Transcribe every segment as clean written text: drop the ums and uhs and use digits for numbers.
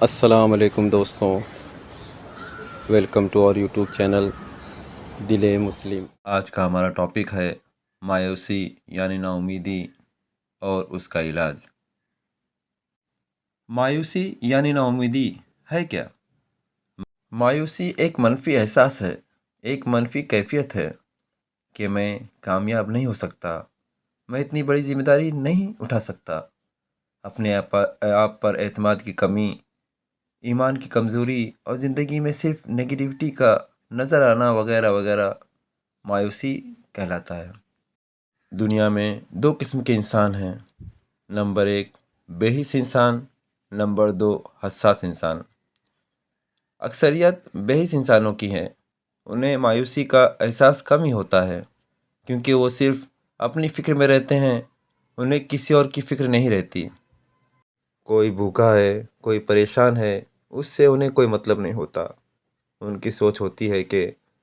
السلام علیکم دوستوں، ویلکم ٹو اور یوٹیوب چینل دل مسلم۔ آج کا ہمارا ٹاپک ہے مایوسی یعنی نا امیدی اور اس کا علاج۔ مایوسی یعنی نا امیدی ہے کیا؟ مایوسی ایک منفی احساس ہے، ایک منفی کیفیت ہے کہ میں کامیاب نہیں ہو سکتا، میں اتنی بڑی ذمہ داری نہیں اٹھا سکتا، اپنے آپ پر اعتماد کی کمی، ایمان کی کمزوری اور زندگی میں صرف نگیٹیوٹی کا نظر آنا وغیرہ وغیرہ مایوسی کہلاتا ہے۔ دنیا میں دو قسم کے انسان ہیں، نمبر 1 بے حس انسان، نمبر 2 حساس انسان۔ اکثریت بے حس انسانوں کی ہے، انہیں مایوسی کا احساس کم ہی ہوتا ہے کیونکہ وہ صرف اپنی فکر میں رہتے ہیں، انہیں کسی اور کی فکر نہیں رہتی۔ کوئی بھوکا ہے، کوئی پریشان ہے، اس سے انہیں کوئی مطلب نہیں ہوتا۔ ان کی سوچ ہوتی ہے کہ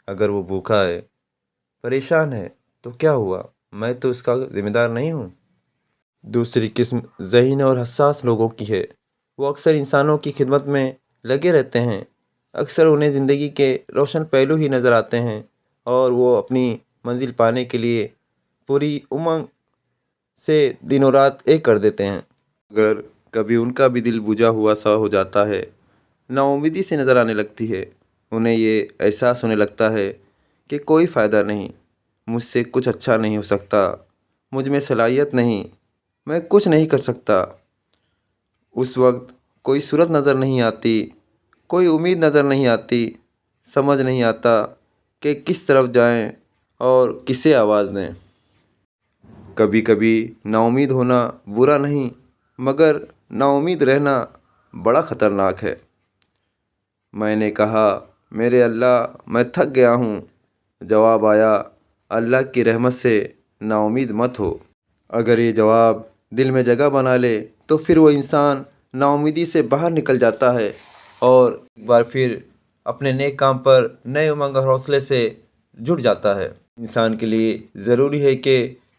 اگر وہ بھوکا ہے، پریشان ہے تو کیا ہوا، میں تو اس کا ذمہ دار نہیں ہوں۔ دوسری قسم ذہین اور حساس لوگوں کی ہے، وہ اکثر انسانوں کی خدمت میں لگے رہتے ہیں، اکثر انہیں زندگی کے روشن پہلو ہی نظر آتے ہیں اور وہ اپنی منزل پانے کے لیے پوری امنگ سے دن و رات ایک کر دیتے ہیں۔ اگر کبھی ان کا بھی دل بجھا ہوا سا ہو جاتا ہے، نا امیدی سے نظر آنے لگتی ہے، انہیں یہ احساس ہونے لگتا ہے کہ کوئی فائدہ نہیں، مجھ سے کچھ اچھا نہیں ہو سکتا، مجھ میں صلاحیت نہیں، میں کچھ نہیں کر سکتا۔ اس وقت کوئی صورت نظر نہیں آتی، کوئی امید نظر نہیں آتی، سمجھ نہیں آتا کہ کس طرف جائیں اور کسے آواز دیں۔ کبھی کبھی نا امید ہونا برا نہیں، مگر نا امید رہنا بڑا خطرناک ہے۔ میں نے کہا میرے اللہ میں تھک گیا ہوں، جواب آیا اللہ کی رحمت سے نا امید مت ہو۔ اگر یہ جواب دل میں جگہ بنا لے تو پھر وہ انسان نا امیدی سے باہر نکل جاتا ہے اور ایک بار پھر اپنے نیک کام پر نئے امنگ اور حوصلے سے جٹ جاتا ہے۔ انسان کے لیے ضروری ہے کہ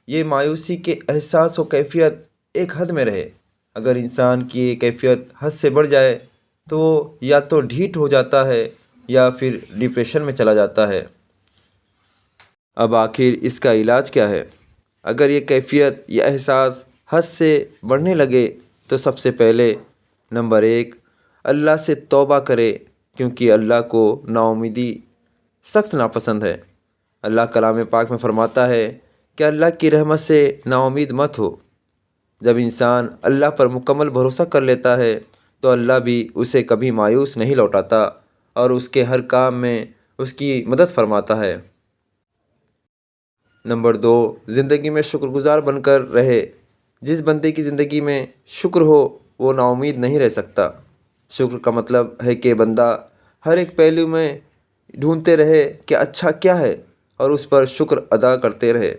یہ مایوسی کے احساس و کیفیت ایک حد میں رہے۔ اگر انسان کی یہ کیفیت حد سے بڑھ جائے تو وہ یا تو ڈھیٹ ہو جاتا ہے یا پھر ڈپریشن میں چلا جاتا ہے۔ اب آخر اس کا علاج کیا ہے؟ اگر یہ کیفیت یا احساس حد سے بڑھنے لگے تو سب سے پہلے نمبر 1 اللہ سے توبہ کرے، کیونکہ اللہ کو نا امیدی سخت ناپسند ہے۔ اللہ کلام پاک میں فرماتا ہے کہ اللہ کی رحمت سے نا امید مت ہو۔ جب انسان اللہ پر مکمل بھروسہ کر لیتا ہے تو اللہ بھی اسے کبھی مایوس نہیں لوٹاتا اور اس کے ہر کام میں اس کی مدد فرماتا ہے۔ نمبر 2 زندگی میں شکر گزار بن کر رہے۔ جس بندے کی زندگی میں شکر ہو وہ نا امید نہیں رہ سکتا۔ شکر کا مطلب ہے کہ بندہ ہر ایک پہلو میں ڈھونڈتے رہے کہ اچھا کیا ہے اور اس پر شکر ادا کرتے رہے۔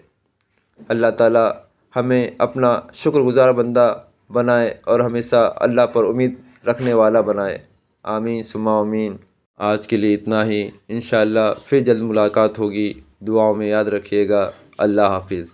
اللہ تعالی ہمیں اپنا شکر گزار بندہ بنائے اور ہمیشہ اللہ پر امید رکھنے والا بنائے، آمین ثم آمین۔ آج کے لیے اتنا ہی، انشاءاللہ پھر جلد ملاقات ہوگی، دعاؤں میں یاد رکھیے گا۔ اللہ حافظ۔